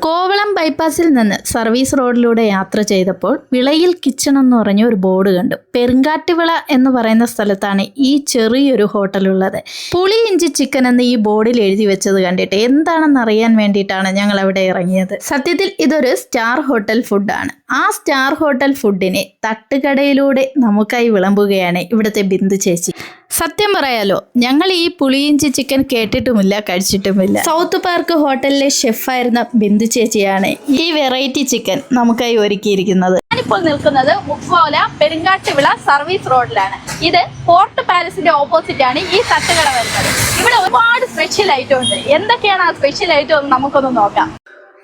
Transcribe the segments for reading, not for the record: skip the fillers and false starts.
കോവളം ബൈപ്പാസിൽ നിന്ന് സർവീസ് റോഡിലൂടെ യാത്ര ചെയ്തപ്പോൾ വിളയിൽ കിച്ചൺ എന്ന് പറഞ്ഞ ഒരു ബോർഡ് കണ്ടു. പെരുങ്കാട്ടുവിള എന്ന് പറയുന്ന സ്ഥലത്താണ് ഈ ചെറിയൊരു ഹോട്ടലുള്ളത്. പുളി ഇഞ്ചി ചിക്കൻ എന്ന് ഈ ബോർഡിൽ എഴുതി വെച്ചത് കണ്ടിട്ട് എന്താണെന്ന് അറിയാൻ വേണ്ടിയിട്ടാണ് ഞങ്ങൾ അവിടെ ഇറങ്ങിയത്. സത്യത്തിൽ ഇതൊരു സ്റ്റാർ ഹോട്ടൽ ഫുഡാണ്. ആ സ്റ്റാർ ഹോട്ടൽ ഫുഡിനെ തട്ടുകടയിലൂടെ നമുക്കായി വിളമ്പുകയാണ് ഇവിടുത്തെ ബിന്ദു ചേച്ചി. സത്യം പറയാലോ, ഞങ്ങൾ ഈ പുളിയിഞ്ചി ചിക്കൻ കേട്ടിട്ടുമില്ല, കഴിച്ചിട്ടുമില്ല. സൗത്ത് പാർക്ക് ഹോട്ടലിലെ ഷെഫായിരുന്ന ബിന്ദു ചേച്ചിയാണ് ഈ വെറൈറ്റി ചിക്കൻ നമുക്കായി ഒരുക്കിയിരിക്കുന്നത്. ഞാനിപ്പോൾ നിൽക്കുന്നത് മുക്കോല പെരുങ്കാട്ടുവിള സർവീസ് റോഡിലാണ്. ഇത് പോർട്ട് പാലസിന്റെ ഓപ്പോസിറ്റ് ആണ് ഈ തട്ടുകട വരുന്നത്. ഇവിടെ ഒരുപാട് സ്പെഷ്യൽ ഐറ്റം ഉണ്ട്. എന്തൊക്കെയാണ് ആ സ്പെഷ്യൽ ഐറ്റം എന്ന് നമുക്കൊന്ന് നോക്കാം.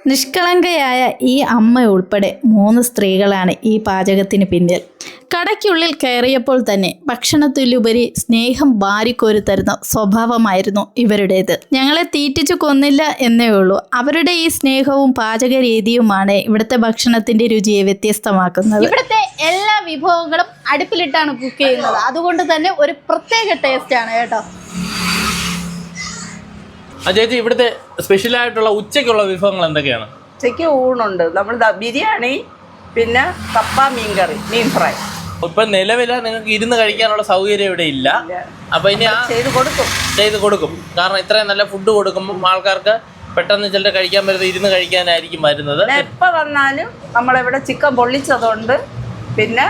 നിഷ്കളങ്കയായ ഈ അമ്മ ഉൾപ്പെടെ 3 സ്ത്രീകളാണ് ഈ പാചകത്തിന് പിന്നിൽ. കടയ്ക്കുള്ളിൽ കയറിയപ്പോൾ തന്നെ ഭക്ഷണത്തിലുപരി സ്നേഹം വാരിക്കോരി തരുന്ന സ്വഭാവമായിരുന്നു ഇവരുടേത്. ഞങ്ങളെ തീറ്റിച്ചു കൊന്നില്ല എന്നേ ഉള്ളൂ. അവരുടെ ഈ സ്നേഹവും പാചക രീതിയുമാണ് ഇവിടുത്തെ ഭക്ഷണത്തിന്റെ രുചിയെ വ്യത്യസ്തമാക്കുന്നത്. ഇവിടുത്തെ എല്ലാ വിഭവങ്ങളും അടുപ്പിലിട്ടാണ് കുക്ക് ചെയ്യുന്നത്. അതുകൊണ്ട് തന്നെ ഒരു പ്രത്യേക ടേസ്റ്റ് ആണ് കേട്ടോ. ചേച്ചി, ഇവിടുത്തെ സ്പെഷ്യൽ ആയിട്ടുള്ള ഉച്ചയ്ക്കുള്ള വിഭവങ്ങൾ എന്തൊക്കെയാണ്? ഉച്ചയ്ക്ക് ഊണുണ്ട്. നമ്മൾ ബിരിയാണി, പിന്നെ കപ്പ, മീൻകറി, മീൻ ഫ്രൈ. ഇപ്പൊ നിലവില നിങ്ങൾക്ക് ഇരുന്ന് കഴിക്കാനുള്ള സൗകര്യം ഇവിടെ ഇല്ല. അപ്പൊ ഇനി ചെയ്ത് കൊടുക്കും. കാരണം ഇത്രയും നല്ല ഫുഡ് കൊടുക്കുമ്പോൾ ആൾക്കാർക്ക് പെട്ടെന്ന് ചിലർ കഴിക്കാൻ വരുന്നത് ഇരുന്ന് കഴിക്കാനായിരിക്കും വരുന്നത്. എപ്പോൾ വന്നാലും നമ്മളിവിടെ ചിക്കൻ പൊള്ളിച്ചതുകൊണ്ട്, പിന്നെ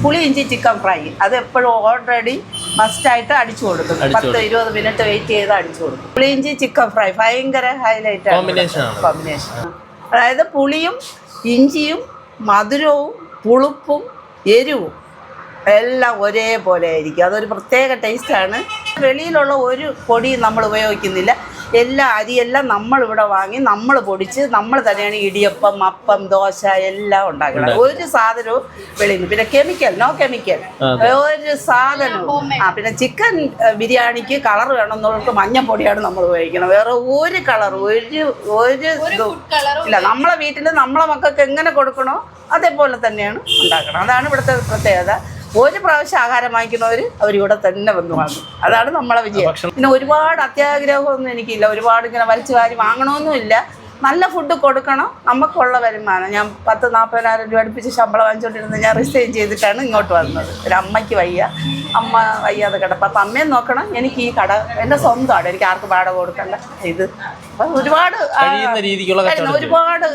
പുളി ഇഞ്ചി ചിക്കൻ ഫ്രൈ അത് എപ്പോഴും ഓൾറെഡി മസ്റ്റായിട്ട് അടിച്ചു കൊടുക്കും. 10-20 മിനിറ്റ് വെയിറ്റ് ചെയ്ത് അടിച്ചു കൊടുക്കും. പുളി ഇഞ്ചി ചിക്കൻ ഫ്രൈ ഭയങ്കര ഹൈലൈറ്റ് കോമ്പിനേഷൻ. അതായത് പുളിയും ഇഞ്ചിയും മധുരവും പുളിപ്പും എരിവും എല്ലാം ഒരേപോലെ ആയിരിക്കും. അതൊരു പ്രത്യേക ടേസ്റ്റാണ്. വെളിയിലുള്ള ഒരു പൊടിയും നമ്മൾ ഉപയോഗിക്കുന്നില്ല. എല്ലാ അരിയെല്ലാം നമ്മളിവിടെ വാങ്ങി നമ്മൾ പൊടിച്ച് നമ്മൾ തന്നെയാണ് ഇടിയപ്പം, അപ്പം, ദോശ എല്ലാം ഉണ്ടാക്കുന്നത്. ഒരു സാധനവും വെളിയിൽ നിന്ന്. പിന്നെ നോ കെമിക്കൽ ഒരു സാധനവും. പിന്നെ ചിക്കൻ ബിരിയാണിക്ക് കളർ വേണമെന്നുള്ളവർക്ക് മഞ്ഞപ്പൊടിയാണ് നമ്മൾ ഉപയോഗിക്കുന്നത്. വേറെ ഒരു കളർ ഒരു ഇല്ല. നമ്മളെ വീട്ടിൽ നമ്മളെ മക്കൾക്ക് എങ്ങനെ കൊടുക്കണോ അതേപോലെ തന്നെയാണ് ഉണ്ടാക്കണം. അതാണ് ഇവിടുത്തെ പ്രത്യേകത. ഒരു പ്രാവശ്യം ആഹാരം വാങ്ങിക്കുന്നവർ അവരിവിടെ തന്നെ വന്ന് വാങ്ങും. അതാണ് നമ്മളെ വിജയം. പിന്നെ ഒരുപാട് അത്യാഗ്രഹമൊന്നും എനിക്കില്ല. ഒരുപാട് ഇങ്ങനെ വലിച്ചു വാരി വാങ്ങണമെന്നുമില്ല. നല്ല ഫുഡ് കൊടുക്കണം. നമുക്കുള്ള വരുമാനം. ഞാൻ 10-40,000 രൂപ അടുപ്പിച്ച് ശമ്പളം വാങ്ങിച്ചുകൊണ്ടിരുന്നത് ഞാൻ റിസൈൻ ചെയ്തിട്ടാണ് ഇങ്ങോട്ട് വന്നത്. ഒരു അമ്മയ്ക്ക് വയ്യ, അമ്മ വയ്യാതെ കിടപ്പം. അപ്പം അമ്മയെ നോക്കണം. എനിക്ക് ഈ കട എൻ്റെ സ്വന്തമാണ്. എനിക്ക് ആർക്ക് വാടക കൊടുക്കണ്ട. ഇത് അപ്പം ഒരുപാട്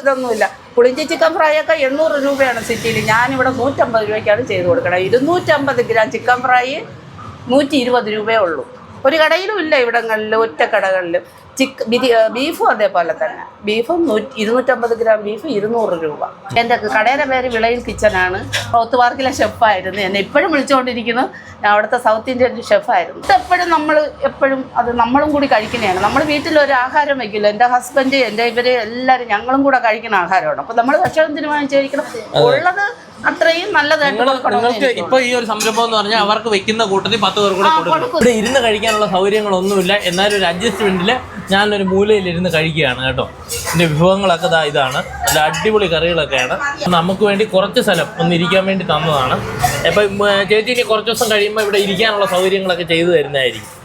ഇതൊന്നുമില്ല. പുളിഞ്ചി ചിക്കൻ ഫ്രൈ ഒക്കെ 800 രൂപയാണ് സിറ്റിയിൽ. ഞാനിവിടെ 150 രൂപയ്ക്കാണ് ചെയ്ത് കൊടുക്കണം. 250 ഗ്രാം ചിക്കൻ ഫ്രൈ 120 രൂപയേ ഉള്ളൂ. ഒരു കടയിലും ഇല്ല ഇവിടങ്ങളിൽ, ഒറ്റ കടകളിലും. ബീഫും അതേപോലെ തന്നെ. ബീഫും 250 ഗ്രാം ബീഫ് 200 രൂപ. എൻ്റെ കടയുടെ പേര് വിളയിൽ കിച്ചനാണ്. സൗത്ത് പാർക്കിലെ ഷെഫായിരുന്നു. എന്നെ ഇപ്പോഴും വിളിച്ചുകൊണ്ടിരിക്കുന്നു. ഞാൻ അവിടുത്തെ സൗത്ത് ഇന്ത്യൻ ഷെഫായിരുന്നു. എപ്പോഴും അത് നമ്മളും കൂടി കഴിക്കുന്നതാണ്. നമ്മൾ വീട്ടിലൊരു ആഹാരം വയ്ക്കില്ല. എൻ്റെ ഹസ്ബൻഡ്, എൻ്റെ ഇവര് എല്ലാവരും ഞങ്ങളും കൂടെ കഴിക്കുന്ന ആഹാരമാണ്. അപ്പോൾ നമ്മൾ ഭക്ഷണം തീരുമാനിച്ചിരിക്കണം. ഉള്ളത് അത്രയും നല്ലതായിട്ട് നിങ്ങൾക്ക് ഇപ്പൊ ഈ ഒരു സംരംഭം എന്ന് പറഞ്ഞാൽ അവർക്ക് വെക്കുന്ന കൂട്ടത്തിൽ 10 പേർ കൂടെ കൊടുക്കും. ഇവിടെ ഇരുന്ന് കഴിക്കാനുള്ള സൗകര്യങ്ങളൊന്നുമില്ല. എന്നാലും ഒരു അഡ്ജസ്റ്റ്മെന്റിൽ ഞാനൊരു മൂലയിൽ ഇരുന്ന് കഴിക്കുകയാണ് കേട്ടോ. ഇതിന്റെ വിഭവങ്ങളൊക്കെ ഇതാണ്. നല്ല അടിപൊളി കറികളൊക്കെയാണ്. നമുക്ക് വേണ്ടി കുറച്ച് സ്ഥലം ഒന്ന് ഇരിക്കാൻ വേണ്ടി തന്നതാണ്. അപ്പം ചേച്ചി ഇനി കുറച്ച് ദിവസം കഴിയുമ്പോൾ ഇവിടെ ഇരിക്കാനുള്ള സൗകര്യങ്ങളൊക്കെ ചെയ്തു തരുന്നതായിരിക്കും.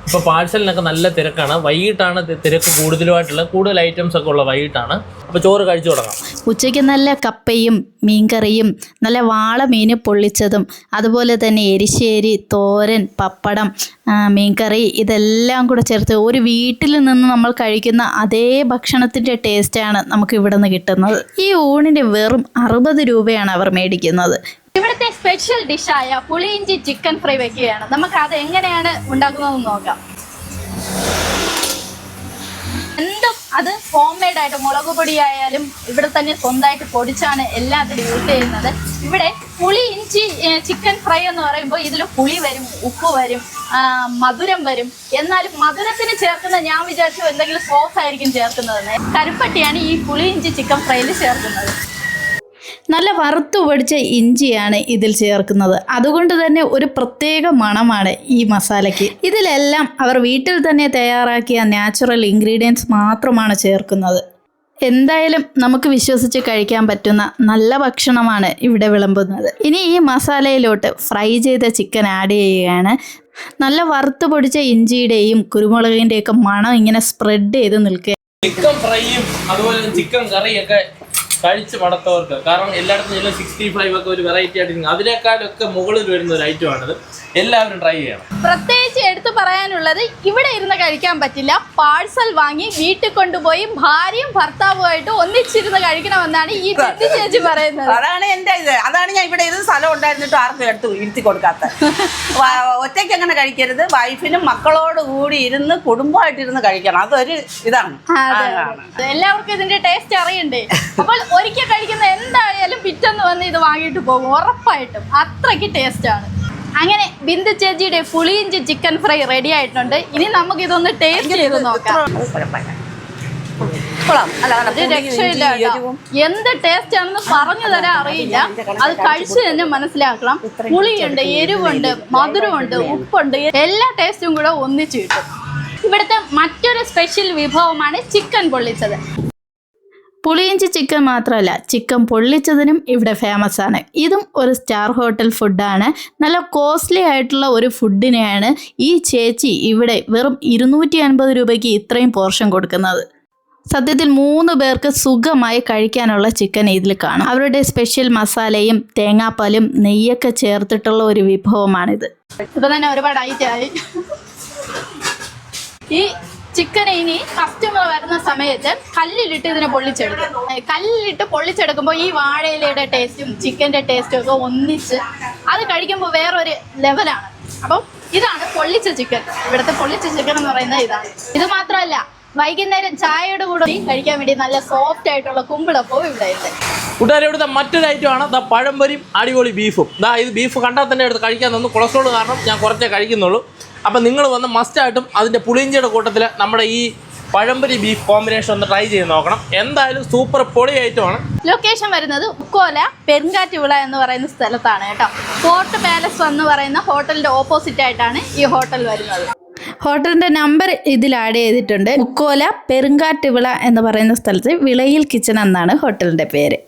ഇപ്പോൾ പാഴ്സലിനൊക്കെ നല്ല തിരക്കാണ്. വൈകിട്ടാണ് തിരക്ക് കൂടുതൽ ഐറ്റംസ് ഒക്കെ ഉള്ള വൈകിട്ടാണ്. അപ്പോൾ ചോറ് കഴിച്ചു തുടങ്ങാം. ഉച്ചയ്ക്ക് നല്ല കപ്പയും മീൻകറിയും നല്ല വാള മീൻ പൊള്ളിച്ചതും അതുപോലെ തന്നെ എരിശ്ശേരി, തോരൻ, പപ്പടം, മീൻകറി ഇതെല്ലാം കൂടെ ചേർത്ത് ഒരു വീട്ടിൽ നിന്ന് നമ്മൾ കഴിക്കുന്ന അതേ ഭക്ഷണത്തിൻ്റെ ടേസ്റ്റാണ് നമുക്ക് ഇവിടെ നിന്ന് കിട്ടുന്നത്. ഈ ഊണിന് വെറും 60 രൂപയാണ് അവർ മേടിക്കുന്നത്. ഇവിടുത്തെ സ്പെഷ്യൽ ഡിഷായ പുളിയിഞ്ചി ചിക്കൻ ഫ്രൈ വെക്കുകയാണ്. നമുക്ക് അത് എങ്ങനെയാണ് ഉണ്ടാക്കുന്നതെന്ന് നോക്കാം. എന്തും അത് ഹോം മെയ്ഡ് ആയിട്ട്, മുളക് പൊടിയായാലും ഇവിടെ തന്നെ സ്വന്തമായിട്ട് പൊടിച്ചാണ് എല്ലാത്തിനും യൂസ് ചെയ്യുന്നത്. ഇവിടെ പുളി ഇഞ്ചി ചിക്കൻ ഫ്രൈ എന്ന് പറയുമ്പോൾ ഇതിൽ പുളി വരും, ഉപ്പ് വരും, മധുരം വരും. എന്നാലും മധുരത്തിന് ചേർക്കുന്ന ഞാൻ വിചാരിച്ചു എന്തെങ്കിലും സോസ് ആയിരിക്കും ചേർക്കുന്നതെന്ന്. കരുപ്പട്ടിയാണ് ഈ പുളി ഇഞ്ചി ചിക്കൻ ഫ്രൈയിൽ ചേർക്കുന്നത്. നല്ല വറുത്തു പൊടിച്ച ഇഞ്ചിയാണ് ഇതിൽ ചേർക്കുന്നത്. അതുകൊണ്ട് തന്നെ ഒരു പ്രത്യേക മണമാണ് ഈ മസാലയ്ക്ക്. ഇതിലെല്ലാം അവർ വീട്ടിൽ തന്നെ തയ്യാറാക്കിയ നാച്ചുറൽ ഇൻഗ്രീഡിയൻസ് മാത്രമാണ് ചേർക്കുന്നത്. എന്തായാലും നമുക്ക് വിശ്വസിച്ച് കഴിക്കാൻ പറ്റുന്ന നല്ല ഭക്ഷണമാണ് ഇവിടെ വിളമ്പുന്നത്. ഇനി ഈ മസാലയിലോട്ട് ഫ്രൈ ചെയ്ത ചിക്കൻ ആഡ് ചെയ്യുകയാണ്. നല്ല വറുത്ത് പൊടിച്ച ഇഞ്ചിയുടെയും കുരുമുളകിൻ്റെയൊക്കെ മണം ഇങ്ങനെ സ്പ്രെഡ് ചെയ്ത് നിൽക്കുക. ചിക്കൻ ഫ്രൈയും അതുപോലെ ചിക്കൻ കറിയൊക്കെ കഴിച്ച് മടത്തവർക്ക്, കാരണം എല്ലായിടത്തും ചില 65 ഒക്കെ ഒരു വെറൈറ്റി ആയിട്ട് അതിനേക്കാളൊക്കെ മുകളിൽ വരുന്ന ഒരു ഐറ്റമാണിത്. എല്ലാവരും ട്രൈ ചെയ്യണം. പ്രത്യേകിച്ച് എടുത്തു പറയാനുള്ളത് ഇവിടെ ഇരുന്ന് കഴിക്കാൻ പറ്റില്ല, പാഴ്സൽ വാങ്ങി വീട്ടിൽ കൊണ്ടുപോയി ഭാര്യയും ഭർത്താവുമായിട്ട് ഒന്നിച്ചിരുന്ന് കഴിക്കണമെന്നാണ് ഈ ബിന്ദു ചേച്ചി പറയുന്നത്. അതാണ് എന്റെ ഇത്. അതാണ് ഞാൻ ഇവിടെ ഇത് സ്ഥലം ഉണ്ടായിരുന്നിട്ട് ആർക്കും എടുത്ത് ഇരുത്തി കൊടുക്കാത്ത. ഒറ്റയ്ക്ക് അങ്ങനെ കഴിക്കരുത്, വൈഫിനും മക്കളോട് കൂടി ഇരുന്ന് കുടുംബമായിട്ടിരുന്ന് കഴിക്കണം. അതൊരു ഇതാണ്. എല്ലാവർക്കും ഇതിന്റെ ടേസ്റ്റ് അറിയണ്ടേ? അപ്പോൾ ഒരിക്കൽ കഴിക്കുന്ന എന്തായാലും പിറ്റേന്ന് വന്ന് ഇത് വാങ്ങിയിട്ട് പോകും ഉറപ്പായിട്ടും. അത്രയ്ക്ക് ടേസ്റ്റാണ്. അങ്ങനെ ബിന്ദു ചേച്ചിയുടെ പുളിയിഞ്ചി ചിക്കൻ ഫ്രൈ റെഡി ആയിട്ടുണ്ട്. ഇനി നമുക്ക് ഇതൊന്ന് ടേസ്റ്റ് ചെയ്ത് നോക്കാം. രക്ഷയില്ല കേട്ടോ, എന്ത് ടേസ്റ്റ് ആണെന്ന് പറഞ്ഞു തരാൻ അറിയില്ല. അത് കഴിച്ച് തന്നെ മനസ്സിലാക്കണം. പുളിയുണ്ട്, എരിവുണ്ട്, മധുരമുണ്ട്, ഉപ്പുണ്ട്, എല്ലാ ടേസ്റ്റും കൂടെ ഒന്നിച്ചു കിട്ടും. ഇവിടുത്തെ മറ്റൊരു സ്പെഷ്യൽ വിഭവമാണ് ചിക്കൻ പൊള്ളിച്ചത്. പുളിയിഞ്ചി ചിക്കൻ മാത്രമല്ല, ചിക്കൻ പൊള്ളിച്ചതിനും ഇവിടെ ഫേമസ് ആണ്. ഇതും ഒരു സ്റ്റാർ ഹോട്ടൽ ഫുഡാണ്. നല്ല കോസ്റ്റ്ലി ആയിട്ടുള്ള ഒരു ഫുഡിനെയാണ് ഈ ചേച്ചി ഇവിടെ വെറും 250 രൂപയ്ക്ക് ഇത്രയും പോർഷൻ കൊടുക്കുന്നത്. സത്യത്തിൽ 3 പേർക്ക് സുഖമായി കഴിക്കാനുള്ള ചിക്കൻ ഇതിൽ കാണും. അവരുടെ സ്പെഷ്യൽ മസാലയും തേങ്ങാപ്പാലും നെയ്യൊക്കെ ചേർത്തിട്ടുള്ള ഒരു വിഭവമാണിത്. ഇപ്പൊ തന്നെ ഒരുപാട് ഐറ്റായി. ഈ ചിക്കനെ ഇനി കസ്റ്റമർ വരുന്ന സമയത്ത് കല്ലിലിട്ട് ഇതിനെ പൊള്ളിച്ചെടുക്കും. കല്ലിലിട്ട് പൊള്ളിച്ചെടുക്കുമ്പോൾ ഈ വാഴയിലയുടെ ടേസ്റ്റും ചിക്കൻ്റെ ടേസ്റ്റും ഒക്കെ ഒന്നിച്ച് അത് കഴിക്കുമ്പോൾ വേറൊരു ലെവലാണ്. അപ്പം ഇതാണ് പൊള്ളിച്ച ചിക്കൻ. ഇവിടുത്തെ പൊള്ളിച്ച ചിക്കൻ എന്ന് പറയുന്നത് ഇതാണ്. ഇത് മാത്രമല്ല, വൈകുന്നേരം ചായയുടെ കൂടെ കഴിക്കാൻ വേണ്ടി നല്ല സോഫ്റ്റ് ആയിട്ടുള്ള കുമ്പിളപ്പവും ഇവിടെ ഉണ്ട്. കൂട്ടുകാരെ, ഇവിടുത്തെ മറ്റൊരു ഐറ്റമാണ് പഴംപൊരിയും അടിപൊളി ബീഫും. ഇത് ബീഫ് കണ്ടാൽ തന്നെ എടുത്ത് കഴിക്കാൻ തന്നു. കൊളസ്ട്രോൾ കാരണം ഞാൻ കുറച്ചേ കഴിക്കുന്നുള്ളൂ. അപ്പം നിങ്ങൾ വന്ന് മസ്റ്റായിട്ടും അതിൻ്റെ പുളിയിഞ്ചിയുടെ കൂട്ടത്തിൽ നമ്മുടെ ഈ പഴംപൊരി ബീഫ് കോമ്പിനേഷൻ ഒന്ന് ട്രൈ ചെയ്ത് നോക്കണം. എന്തായാലും സൂപ്പർ പൊളി ഐറ്റമാണ്. ലൊക്കേഷൻ വരുന്നത് ഉക്കോല പെരുങ്കാറ്റുവിള എന്ന് പറയുന്ന സ്ഥലത്താണ് കേട്ടോ. ഫോർട്ട് പാലസ് എന്ന് പറയുന്ന ഹോട്ടലിൻ്റെ ഓപ്പോസിറ്റ് ആയിട്ടാണ് ഈ ഹോട്ടൽ വരുന്നത്. ഹോട്ടലിൻ്റെ നമ്പർ ഇതിൽ ആഡ് ചെയ്തിട്ടുണ്ട്. ഉക്കോല പെരുങ്കാറ്റുവിള എന്ന് പറയുന്ന സ്ഥലത്ത് വിളയിൽ കിച്ചൺ എന്നാണ് ഹോട്ടലിൻ്റെ പേര്.